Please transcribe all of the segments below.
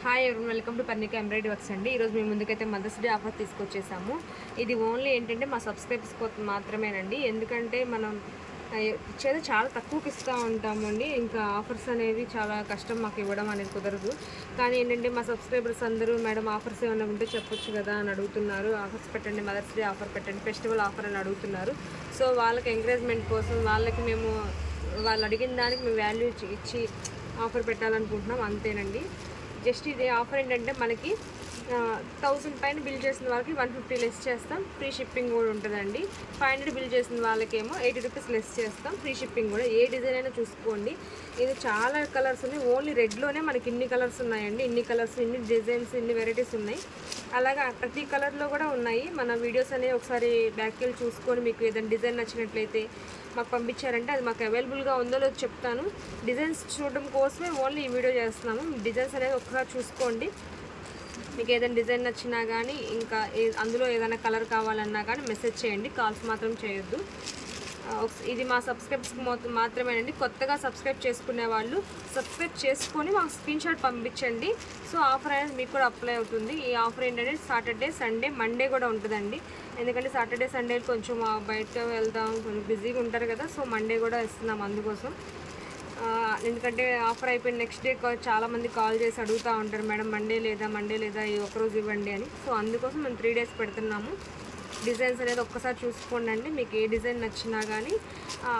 Hi everyone, welcome to Parnika embroidery works అండి. ఈరోజు మేము ముందుకైతే మదర్స్ డే ఆఫర్ తీసుకొచ్చేసాము. ఇది ఓన్లీ ఏంటంటే మా సబ్స్క్రైబర్స్ మాత్రమేనండి. ఎందుకంటే మనం ఇచ్చేది చాలా తక్కువకి ఇస్తూ ఉంటామండి. ఇంకా ఆఫర్స్ అనేవి చాలా కష్టం, మాకు ఇవ్వడం అనేది కుదరదు. కానీ ఏంటంటే మా సబ్స్క్రైబర్స్ అందరూ మేడం ఆఫర్స్ ఏమైనా ఉంటే చెప్పొచ్చు కదా అని అడుగుతున్నారు. ఆఫర్స్ పెట్టండి, మదర్స్ డే ఆఫర్ పెట్టండి, ఫెస్టివల్ ఆఫర్ అని అడుగుతున్నారు. సో వాళ్ళకి ఎంకరేజ్మెంట్ కోసం వాళ్ళకి మేము వాళ్ళు అడిగిన దానికి మేము వాల్యూ ఇచ్చి ఆఫర్ పెట్టాలనుకుంటున్నాం, అంతేనండి. జస్ట్ ఇది ఆఫర్ ఏంటంటే మనకి 1000 పైన బిల్ చేసిన వాళ్ళకి 150 లెస్ చేస్తాం, ఫ్రీ షిప్పింగ్ కూడా ఉంటుందండి. 500 బిల్ చేసిన వాళ్ళకేమో 80 రూపీస్ లెస్ చేస్తాం, ఫ్రీ షిప్పింగ్ కూడా. ఏ డిజైన్ అయినా చూసుకోండి. ఇది చాలా కలర్స్ ఉన్నాయి. ఓన్లీ రెడ్లోనే మనకి ఇన్ని కలర్స్ ఉన్నాయండి. ఇన్ని కలర్స్, ఇన్ని డిజైన్స్, ఇన్ని వెరైటీస్ ఉన్నాయి. అలాగా ప్రతి కలర్లో కూడా ఉన్నాయి. మన వీడియోస్ అనేవి ఒకసారి బ్యాక్కి వెళ్ళి చూసుకొని మీకు ఏదైనా డిజైన్ నచ్చినట్లయితే మాకు పంపించారంటే అది మాకు అవైలబుల్గా ఉందో లేదో చెప్తాను. డిజైన్స్ చూడడం కోసమే ఓన్లీ ఈ వీడియో చేస్తున్నాము. డిజైన్స్ అనేది ఒకసారి చూసుకోండి. మీకు ఏదైనా డిజైన్ నచ్చినా కానీ ఇంకా అందులో ఏదైనా కలర్ కావాలన్నా కానీ మెసేజ్ చేయండి, కాల్స్ మాత్రం చేయొద్దు. ఇది మా సబ్స్క్రైబ్స్కి మాత్రమేనండి. కొత్తగా సబ్స్క్రైబ్ చేసుకునే వాళ్ళు సబ్స్క్రైబ్ చేసుకొని మాకు స్క్రీన్ షాట్ పంపించండి. సో ఆఫర్ అనేది మీకు కూడా అప్లై అవుతుంది. ఈ ఆఫర్ ఏంటంటే సాటర్డే, సండే, మండే కూడా ఉంటుందండి. ఎందుకంటే సాటర్డే, సండే కొంచెం బయటకు వెళ్దాం, కొంచెం బిజీగా ఉంటారు కదా. సో మండే కూడా ఇస్తున్నాం అందుకోసం. ఎందుకంటే ఆఫర్ అయిపోయిన నెక్స్ట్ డే చాలామంది కాల్ చేసి అడుగుతూ ఉంటారు, మేడం మండే లేదా ఈ ఒకరోజు ఇవ్వండి అని. సో అందుకోసం మేము 3 డేస్ పెడుతున్నాము. డిజైన్స్ అనేది ఒక్కసారి చూసుకోండి అండి. మీకు ఏ డిజైన్ నచ్చినా కానీ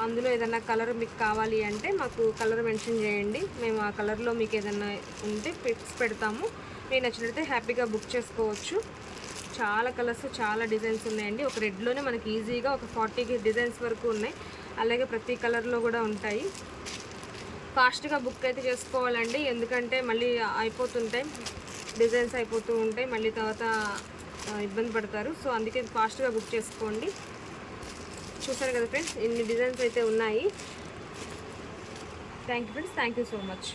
అందులో ఏదైనా కలర్ మీకు కావాలి అంటే మాకు కలర్ మెన్షన్ చేయండి. మేము ఆ కలర్లో మీకు ఏదైనా ఉంటే పిక్స్ పెడతాము. మీకు నచ్చినట్లయితే హ్యాపీగా బుక్ చేసుకోవచ్చు. చాలా కలర్స్, చాలా డిజైన్స్ ఉన్నాయండి. ఒక రెడ్లోనే మనకి ఈజీగా ఒక 40 డిజైన్స్ వరకు ఉన్నాయి. అలాగే ప్రతి కలర్లో కూడా ఉంటాయి. ఫాస్ట్గా బుక్ అయితే చేసుకోవాలండి, ఎందుకంటే మళ్ళీ అయిపోతుంటాయి, డిజైన్స్ అయిపోతూ ఉంటాయి, మళ్ళీ తర్వాత ఇబ్బంది పడతారు. సో అందుకే ఫాస్ట్గా బుక్ చేసుకోండి. చూసారు కదా ఫ్రెండ్స్, ఇన్ని డిజైన్స్ అయితే ఉన్నాయి. Thank you friends, thank you so much.